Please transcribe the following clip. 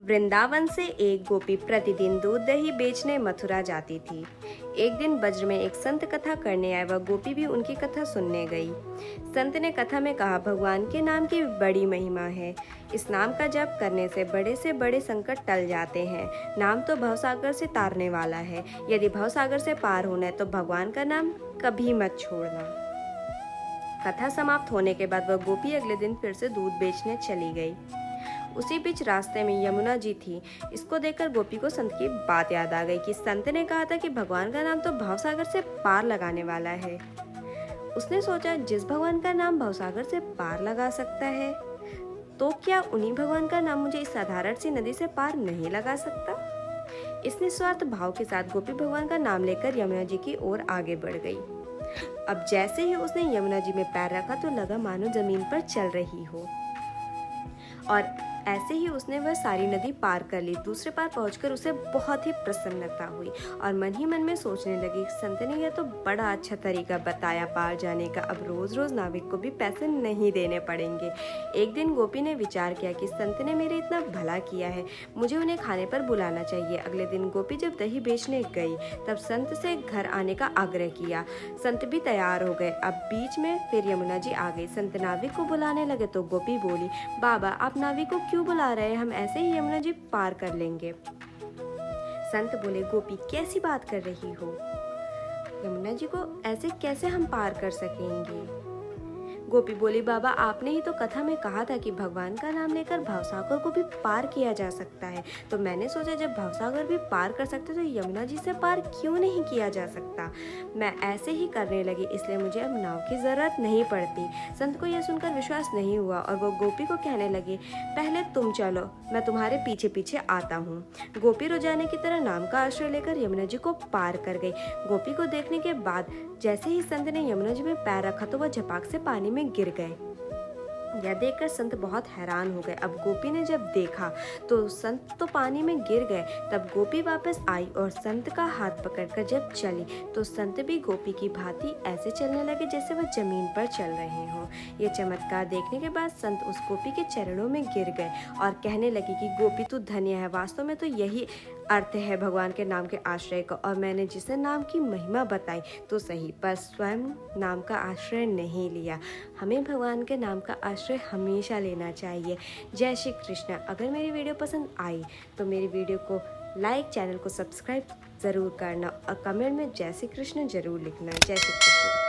वृंदावन से एक गोपी प्रतिदिन दूध दही बेचने मथुरा जाती थी। एक दिन ब्रज में एक संत कथा करने आए, वह गोपी भी उनकी कथा सुनने गई। संत ने कथा में कहा, भगवान के नाम की बड़ी महिमा है। इस नाम का जप करने से बड़े संकट टल जाते हैं। नाम तो भवसागर से तारने वाला है। यदि भवसागर से पार होना है तो भगवान का नाम कभी मत छोड़ना। कथा समाप्त होने के बाद वह गोपी अगले दिन फिर से दूध बेचने चली गई। उसी बीच रास्ते में यमुना जी थी। इसको देखकर गोपी को संत की बात याद आ गई कि संत ने कहा था कि भगवान का नाम तो भवसागर से पार लगाने वाला है। उसने सोचा, जिस भगवान का नाम भवसागर से पार लगा सकता है, तो क्या उन्हीं भगवान का नाम मुझे इस साधारण सी नदी से पार नहीं लगा सकता। इस निस्वार्थ भाव के साथ गोपी भगवान का नाम लेकर यमुना जी की ओर आगे बढ़ गई। अब जैसे ही उसने यमुना जी में पैर रखा तो लगा मानो जमीन पर चल रही हो, और ऐसे ही उसने वह सारी नदी पार कर ली। दूसरे पार पहुंचकर उसे बहुत ही प्रसन्नता हुई और मन ही मन में सोचने लगी, संत ने यह तो बड़ा अच्छा तरीका बताया पार जाने का। अब रोज रोज नाविक को भी पैसे नहीं देने पड़ेंगे। एक दिन गोपी ने विचार किया कि संत ने मेरे इतना भला किया है, मुझे उन्हें खाने पर बुलाना चाहिए। अगले दिन गोपी जब दही बेचने गई तब संत से घर आने का आग्रह किया। संत भी तैयार हो गए। अब बीच में फिर यमुना जी आ गई। संत नाविक को बुलाने लगे तो गोपी बोली, बाबा आप नाविक को क्यों बुला रहे हैं, हम ऐसे ही यमुना जी पार कर लेंगे। संत बोले, गोपी कैसी बात कर रही हो, यमुना जी को ऐसे कैसे हम पार कर सकेंगे। गोपी बोली, बाबा आपने ही तो कथा में कहा था कि भगवान का नाम लेकर भवसागर को भी पार किया जा सकता है, तो मैंने सोचा जब भवसागर भी पार कर सकते तो यमुना जी से पार क्यों नहीं किया जा सकता। मैं ऐसे ही करने लगी, इसलिए मुझे अब नाव की जरूरत नहीं पड़ती। संत को यह सुनकर विश्वास नहीं हुआ और वो गोपी को कहने लगे, पहले तुम चलो, मैं तुम्हारे पीछे पीछे आता हूँ। गोपी रोजाने की तरह नाम का आश्रय लेकर यमुना जी को पार कर गई। गोपी को देखने के बाद जैसे ही संत ने यमुना जी में पैर रखा तो वह झपाक से पानी में गिर गए। यह देखकर संत बहुत हैरान हो गए। अब गोपी ने जब देखा तो संत तो पानी में गिर गए। तब गोपी वापस आई और संत का हाथ पकड़कर जब चली तो संत भी गोपी की भांति ऐसे चलने लगे जैसे वह जमीन पर चल रहे हों। ये चमत्कार देखने के बाद संत उस गोपी के चरणों में गिर गए और कहने लगे कि गोपी तू धन्य है। वास्तव में तो यही अर्थ है भगवान के नाम के आश्रय का, और मैंने जिसे नाम की महिमा बताई तो सही, पर स्वयं नाम का आश्रय नहीं लिया। हमें भगवान के नाम का आश्रय हमेशा लेना चाहिए। जय श्री कृष्ण। अगर मेरी वीडियो पसंद आई तो मेरी वीडियो को लाइक, चैनल को सब्सक्राइब ज़रूर करना और कमेंट में जय श्री कृष्ण ज़रूर लिखना। जय श्री कृष्ण।